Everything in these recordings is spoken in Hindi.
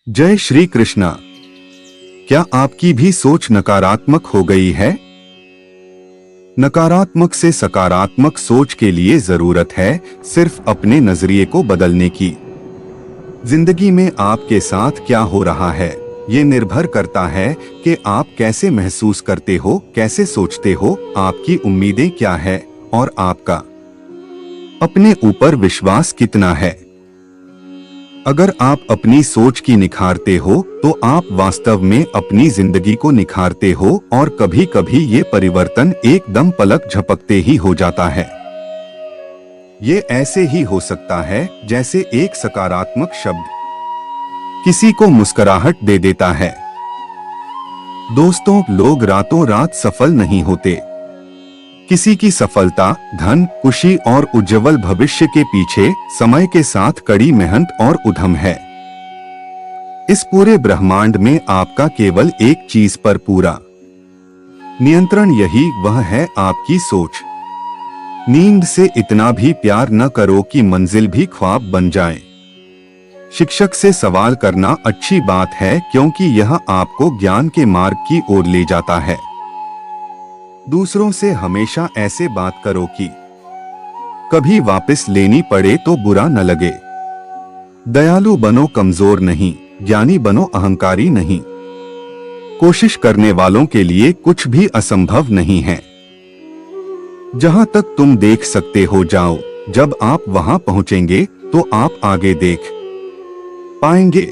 जय श्री कृष्णा। क्या आपकी भी सोच नकारात्मक हो गई है? नकारात्मक से सकारात्मक सोच के लिए जरूरत है सिर्फ अपने नजरिए को बदलने की। जिंदगी में आपके साथ क्या हो रहा है, ये निर्भर करता है कि आप कैसे महसूस करते हो, कैसे सोचते हो, आपकी उम्मीदें क्या है और आपका अपने ऊपर विश्वास कितना है। अगर आप अपनी सोच की निखारते हो तो आप वास्तव में अपनी जिंदगी को निखारते हो और कभी कभी ये परिवर्तन एकदम पलक झपकते ही हो जाता है। ये ऐसे ही हो सकता है जैसे एक सकारात्मक शब्द किसी को मुस्कुराहट दे देता है। दोस्तों, लोग रातों रात सफल नहीं होते। किसी की सफलता, धन, खुशी और उज्जवल भविष्य के पीछे समय के साथ कड़ी मेहनत और उद्यम है। इस पूरे ब्रह्मांड में आपका केवल एक चीज पर पूरा नियंत्रण, यही वह है आपकी सोच। नींद से इतना भी प्यार न करो कि मंजिल भी ख्वाब बन जाए। शिक्षक से सवाल करना अच्छी बात है क्योंकि यह आपको ज्ञान के मार्ग की ओर ले जाता है। दूसरों से हमेशा ऐसे बात करो कि कभी वापस लेनी पड़े तो बुरा न लगे। दयालु बनो, कमजोर नहीं। ज्ञानी बनो, अहंकारी नहीं। कोशिश करने वालों के लिए कुछ भी असंभव नहीं है। जहां तक तुम देख सकते हो जाओ। जब आप वहां पहुंचेंगे तो आप आगे देख पाएंगे।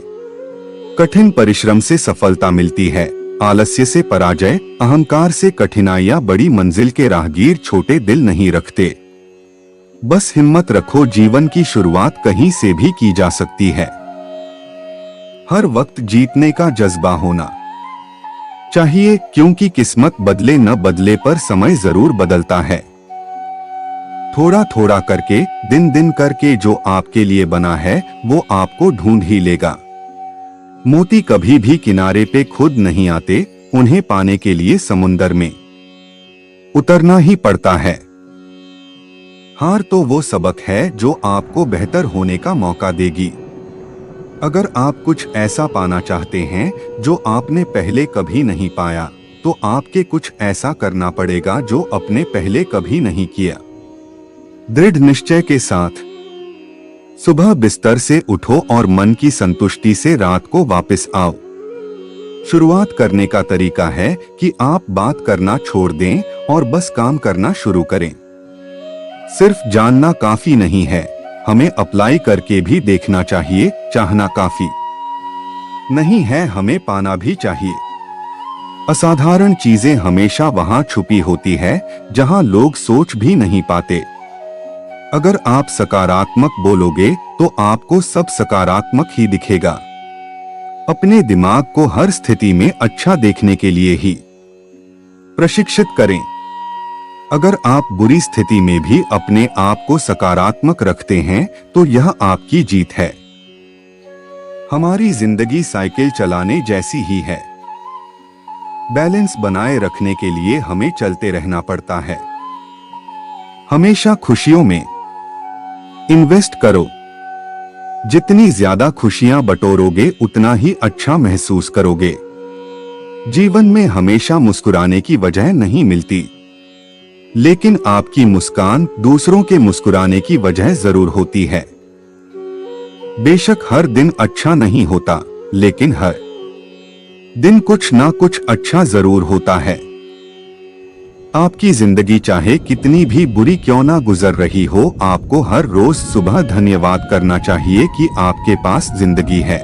कठिन परिश्रम से सफलता मिलती है, आलस्य से पराजय, अहंकार से कठिनाइयां। बड़ी मंजिल के राहगीर छोटे दिल नहीं रखते। बस हिम्मत रखो, जीवन की शुरुआत कहीं से भी की जा सकती है। हर वक्त जीतने का जज्बा होना चाहिए क्योंकि किस्मत बदले न बदले पर समय जरूर बदलता है। थोड़ा थोड़ा करके, दिन दिन करके जो आपके लिए बना है वो आपको ढूंढ ही लेगा। मोती कभी भी किनारे पे खुद नहीं आते, उन्हें पाने के लिए समुंदर में उतरना ही पड़ता है। हार तो वो सबक है जो आपको बेहतर होने का मौका देगी। अगर आप कुछ ऐसा पाना चाहते हैं जो आपने पहले कभी नहीं पाया, तो आपके कुछ ऐसा करना पड़ेगा जो आपने पहले कभी नहीं किया। दृढ़ निश्चय के साथ सुबह बिस्तर से उठो और मन की संतुष्टि से रात को वापस आओ। शुरुआत करने का तरीका है कि आप बात करना छोड़ दें और बस काम करना शुरू करें। सिर्फ जानना काफी नहीं है, हमें अप्लाई करके भी देखना चाहिए। चाहना काफी नहीं है, हमें पाना भी चाहिए। असाधारण चीजें हमेशा वहां छुपी होती है जहां लोग सोच भी नहीं पाते। अगर आप सकारात्मक बोलोगे तो आपको सब सकारात्मक ही दिखेगा। अपने दिमाग को हर स्थिति में अच्छा देखने के लिए ही प्रशिक्षित करें। अगर आप बुरी स्थिति में भी अपने आप को सकारात्मक रखते हैं तो यह आपकी जीत है। हमारी जिंदगी साइकिल चलाने जैसी ही है। बैलेंस बनाए रखने के लिए हमें चलते रहना पड़ता है। हमेशा खुशियों में इन्वेस्ट करो। जितनी ज्यादा खुशियां बटोरोगे उतना ही अच्छा महसूस करोगे। जीवन में हमेशा मुस्कुराने की वजह नहीं मिलती, लेकिन आपकी मुस्कान दूसरों के मुस्कुराने की वजह जरूर होती है। बेशक हर दिन अच्छा नहीं होता, लेकिन हर दिन कुछ ना कुछ अच्छा जरूर होता है। आपकी जिंदगी चाहे कितनी भी बुरी क्यों ना गुजर रही हो, आपको हर रोज सुबह धन्यवाद करना चाहिए कि आपके पास जिंदगी है।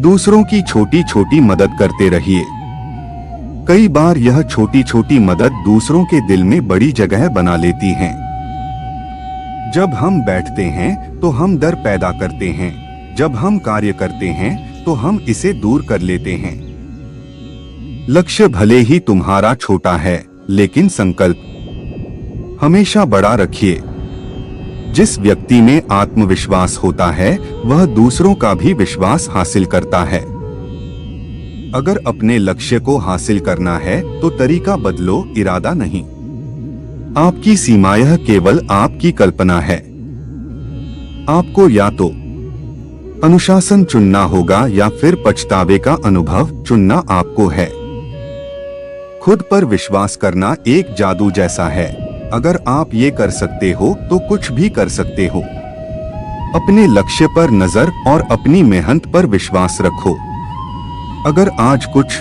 दूसरों की छोटी छोटी मदद करते रहिए। कई बार यह छोटी छोटी मदद दूसरों के दिल में बड़ी जगह बना लेती है। जब हम बैठते हैं तो हम डर पैदा करते हैं, जब हम कार्य करते हैं तो हम इसे दूर कर लेते हैं। लक्ष्य भले ही तुम्हारा छोटा है, लेकिन संकल्प हमेशा बड़ा रखिए। जिस व्यक्ति में आत्मविश्वास होता है वह दूसरों का भी विश्वास हासिल करता है। अगर अपने लक्ष्य को हासिल करना है तो तरीका बदलो, इरादा नहीं। आपकी सीमाएं केवल आपकी कल्पना है। आपको या तो अनुशासन चुनना होगा या फिर पछतावे का अनुभव चुनना आपको है। खुद पर विश्वास करना एक जादू जैसा है। अगर आप ये कर सकते हो तो कुछ भी कर सकते हो। अपने लक्ष्य पर नजर और अपनी मेहनत पर विश्वास रखो। अगर आज कुछ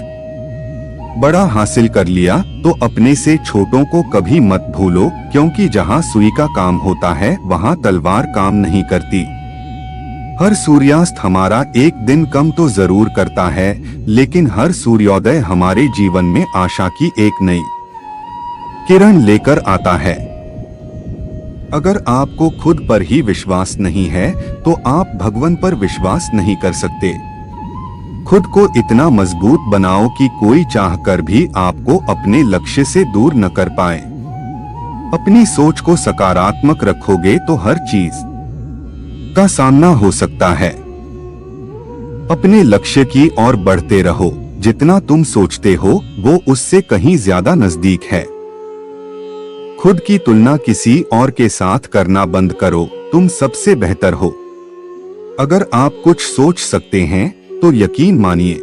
बड़ा हासिल कर लिया तो अपने से छोटों को कभी मत भूलो, क्योंकि जहां सुई का काम होता है वहां तलवार काम नहीं करती। हर सूर्यास्त हमारा एक दिन कम तो जरूर करता है, लेकिन हर सूर्योदय हमारे जीवन में आशा की एक नई किरण लेकर आता है। अगर आपको खुद पर ही विश्वास नहीं है तो आप भगवान पर विश्वास नहीं कर सकते। खुद को इतना मजबूत बनाओ कि कोई चाहकर भी आपको अपने लक्ष्य से दूर न कर पाए। अपनी सोच को सकारात्मक रखोगे तो हर चीज का सामना हो सकता है। अपने लक्ष्य की ओर बढ़ते रहो। जितना तुम सोचते हो वो उससे कहीं ज्यादा नजदीक है। खुद की तुलना किसी और के साथ करना बंद करो। तुम सबसे बेहतर हो। अगर आप कुछ सोच सकते हैं तो यकीन मानिए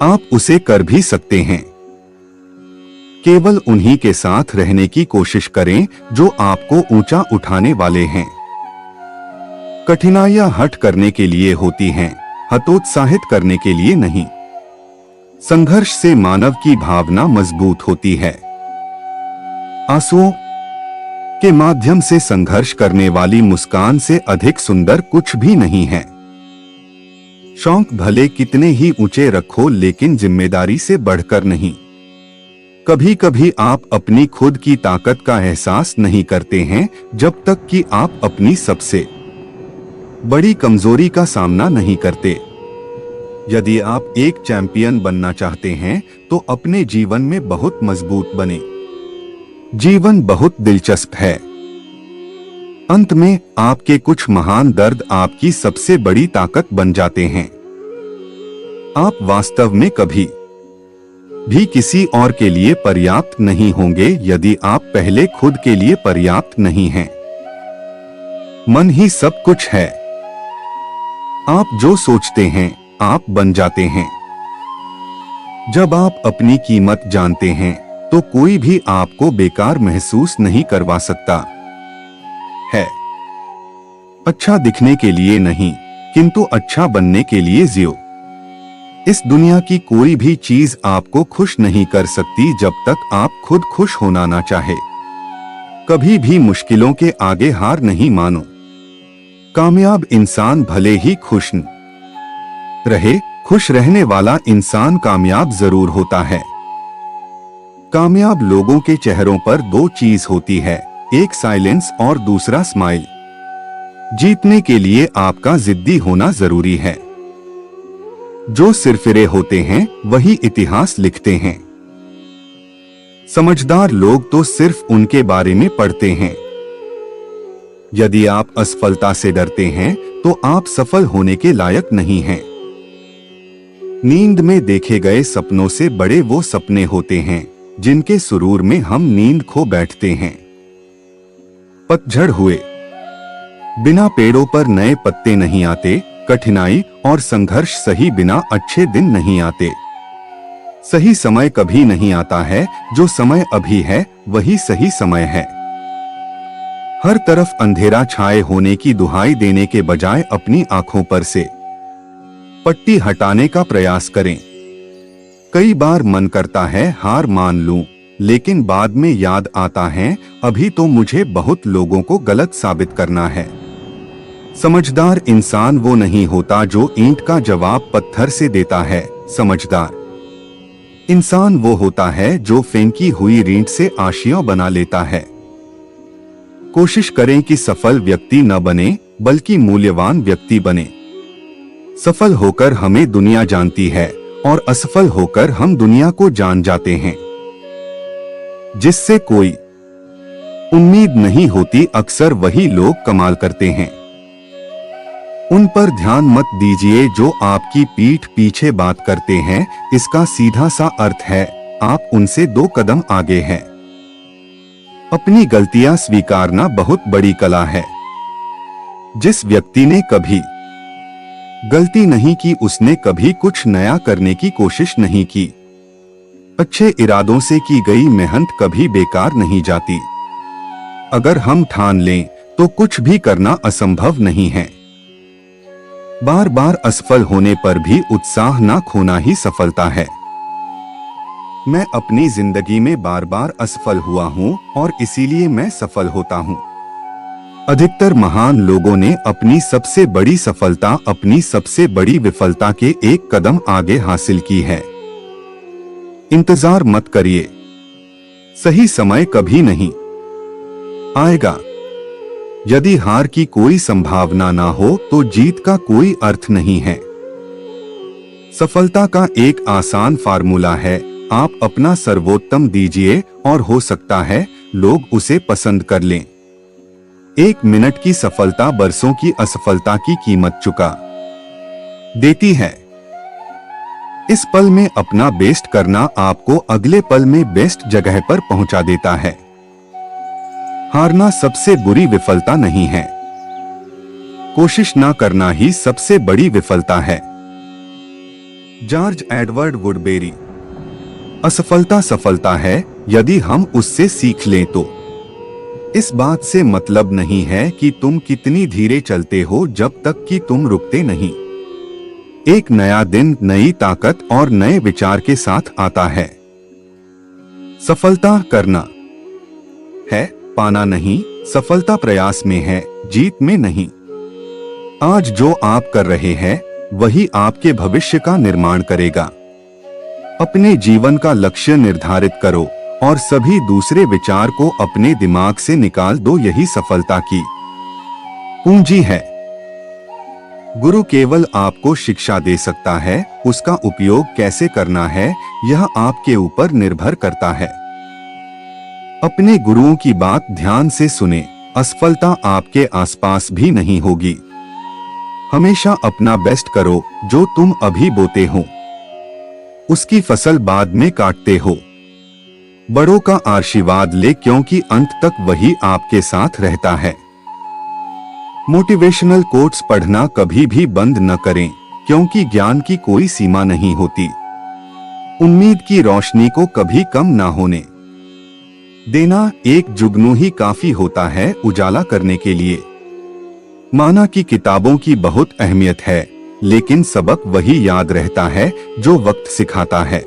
आप उसे कर भी सकते हैं। केवल उन्हीं के साथ रहने की कोशिश करें जो आपको ऊंचा उठाने वाले हैं। कठिनाइयां हट करने के लिए होती हैं, हतोत्साहित करने के लिए नहीं। संघर्ष से मानव की भावना मजबूत होती है। आंसुओं के माध्यम से संघर्ष करने वाली मुस्कान से अधिक सुंदर कुछ भी नहीं है। शौक भले कितने ही ऊंचे रखो, लेकिन जिम्मेदारी से बढ़कर नहीं। कभी कभी आप अपनी खुद की ताकत का एहसास नहीं करते हैं जब तक कि आप अपनी सबसे बड़ी कमजोरी का सामना नहीं करते। यदि आप एक चैंपियन बनना चाहते हैं तो अपने जीवन में बहुत मजबूत बने। जीवन बहुत दिलचस्प है। अंत में आपके कुछ महान दर्द आपकी सबसे बड़ी ताकत बन जाते हैं। आप वास्तव में कभी भी किसी और के लिए पर्याप्त नहीं होंगे यदि आप पहले खुद के लिए पर्याप्त नहीं हैं। मन ही सब कुछ है। आप जो सोचते हैं आप बन जाते हैं। जब आप अपनी कीमत जानते हैं तो कोई भी आपको बेकार महसूस नहीं करवा सकता है। अच्छा दिखने के लिए नहीं, किंतु अच्छा बनने के लिए जियो। इस दुनिया की कोई भी चीज आपको खुश नहीं कर सकती जब तक आप खुद खुश होना ना चाहे। कभी भी मुश्किलों के आगे हार नहीं मानो। कामयाब इंसान भले ही खुश न रहे, खुश रहने वाला इंसान कामयाब जरूर होता है। कामयाब लोगों के चेहरों पर दो चीज होती है, एक साइलेंस और दूसरा स्माइल। जीतने के लिए आपका जिद्दी होना जरूरी है। जो सिरफिरे होते हैं वही इतिहास लिखते हैं। समझदार लोग तो सिर्फ उनके बारे में पढ़ते हैं। यदि आप असफलता से डरते हैं तो आप सफल होने के लायक नहीं हैं। नींद में देखे गए सपनों से बड़े वो सपने होते हैं जिनके सुरूर में हम नींद खो बैठते हैं। पतझड़ हुए बिना पेड़ों पर नए पत्ते नहीं आते। कठिनाई और संघर्ष सही बिना अच्छे दिन नहीं आते। सही समय कभी नहीं आता है, जो समय अभी है वही सही समय है। हर तरफ अंधेरा छाए होने की दुहाई देने के बजाय अपनी आंखों पर से पट्टी हटाने का प्रयास करें। कई बार मन करता है हार मान लूं, लेकिन बाद में याद आता है अभी तो मुझे बहुत लोगों को गलत साबित करना है। समझदार इंसान वो नहीं होता जो ईंट का जवाब पत्थर से देता है। समझदार इंसान वो होता है जो फेंकी हुई ईंट से आशियां बना लेता है। कोशिश करें कि सफल व्यक्ति न बने, बल्कि मूल्यवान व्यक्ति बने। सफल होकर हमें दुनिया जानती है और असफल होकर हम दुनिया को जान जाते हैं। जिससे कोई उम्मीद नहीं होती, अक्सर वही लोग कमाल करते हैं। उन पर ध्यान मत दीजिए जो आपकी पीठ पीछे बात करते हैं। इसका सीधा सा अर्थ है आप उनसे 2 कदम आगे हैं। अपनी गलतियां स्वीकारना बहुत बड़ी कला है। जिस व्यक्ति ने कभी गलती नहीं की उसने कभी कुछ नया करने की कोशिश नहीं की। अच्छे इरादों से की गई मेहनत कभी बेकार नहीं जाती। अगर हम ठान लें तो कुछ भी करना असंभव नहीं है। बार बार असफल होने पर भी उत्साह ना खोना ही सफलता है। मैं अपनी जिंदगी में बार बार असफल हुआ हूँ और इसीलिए मैं सफल होता हूँ। अधिकतर महान लोगों ने अपनी सबसे बड़ी सफलता अपनी सबसे बड़ी विफलता के एक कदम आगे हासिल की है। इंतजार मत करिए, सही समय कभी नहीं आएगा। यदि हार की कोई संभावना ना हो तो जीत का कोई अर्थ नहीं है। सफलता का एक आसान फार्मूला है, आप अपना सर्वोत्तम दीजिए और हो सकता है लोग उसे पसंद कर लें। 1 मिनट की सफलता बरसों की असफलता की कीमत चुका देती है। इस पल में अपना बेस्ट करना आपको अगले पल में बेस्ट जगह पर पहुंचा देता है। हारना सबसे बुरी विफलता नहीं है, कोशिश ना करना ही सबसे बड़ी विफलता है। George Edward Woodberry. असफलता सफलता है यदि हम उससे सीख लें तो। इस बात से मतलब नहीं है कि तुम कितनी धीरे चलते हो जब तक कि तुम रुकते नहीं। एक नया दिन नई ताकत और नए विचार के साथ आता है। सफलता करना है, पाना नहीं। सफलता प्रयास में है, जीत में नहीं। आज जो आप कर रहे हैं वही आपके भविष्य का निर्माण करेगा। अपने जीवन का लक्ष्य निर्धारित करो और सभी दूसरे विचार को अपने दिमाग से निकाल दो, यही सफलता की पूंजी है। गुरु केवल आपको शिक्षा दे सकता है, उसका उपयोग कैसे करना है यह आपके ऊपर निर्भर करता है। अपने गुरुओं की बात ध्यान से सुने, असफलता आपके आसपास भी नहीं होगी। हमेशा अपना बेस्ट करो, जो तुम अभी बोते हो उसकी फसल बाद में काटते हो। बड़ों का आशीर्वाद ले क्योंकि अंत तक वही आपके साथ रहता है। मोटिवेशनल कोट्स पढ़ना कभी भी बंद न करें, क्योंकि ज्ञान की कोई सीमा नहीं होती। उम्मीद की रोशनी को कभी कम ना होने देना, एक जुगनू ही काफी होता है उजाला करने के लिए। माना कि किताबों की बहुत अहमियत है, लेकिन सबक वही याद रहता है जो वक्त सिखाता है।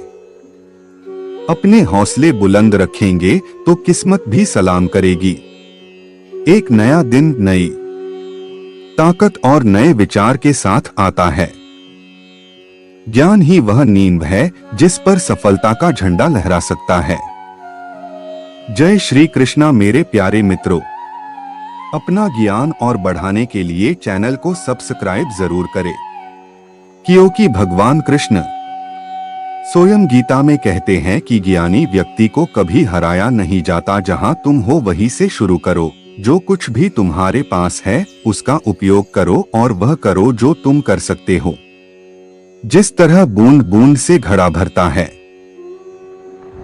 अपने हौसले बुलंद रखेंगे तो किस्मत भी सलाम करेगी। एक नया दिन नई ताकत और नए विचार के साथ आता है। ज्ञान ही वह नींव है जिस पर सफलता का झंडा लहरा सकता है। जय श्री कृष्णा मेरे प्यारे मित्रों, अपना ज्ञान और बढ़ाने के लिए चैनल को सब्सक्राइब जरूर करें, क्योंकि भगवान कृष्ण स्वयं गीता में कहते हैं कि ज्ञानी व्यक्ति को कभी हराया नहीं जाता। जहां तुम हो वहीं से शुरू करो। जो कुछ भी तुम्हारे पास है उसका उपयोग करो और वह करो जो तुम कर सकते हो। जिस तरह बूंद बूंद से घड़ा भरता है,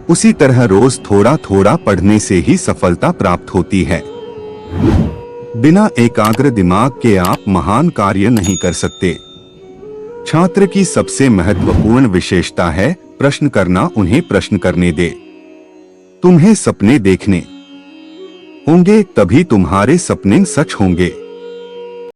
उसी तरह रोज थोड़ा थोड़ा पढ़ने से ही सफलता प्राप्त होती है। बिना एकाग्र दिमाग के आप महान कार्य नहीं कर सकते। छात्र की सबसे महत्वपूर्ण विशेषता है प्रश्न करना, उन्हें प्रश्न करने दे। तुम्हें सपने देखने होंगे तभी तुम्हारे सपने सच होंगे।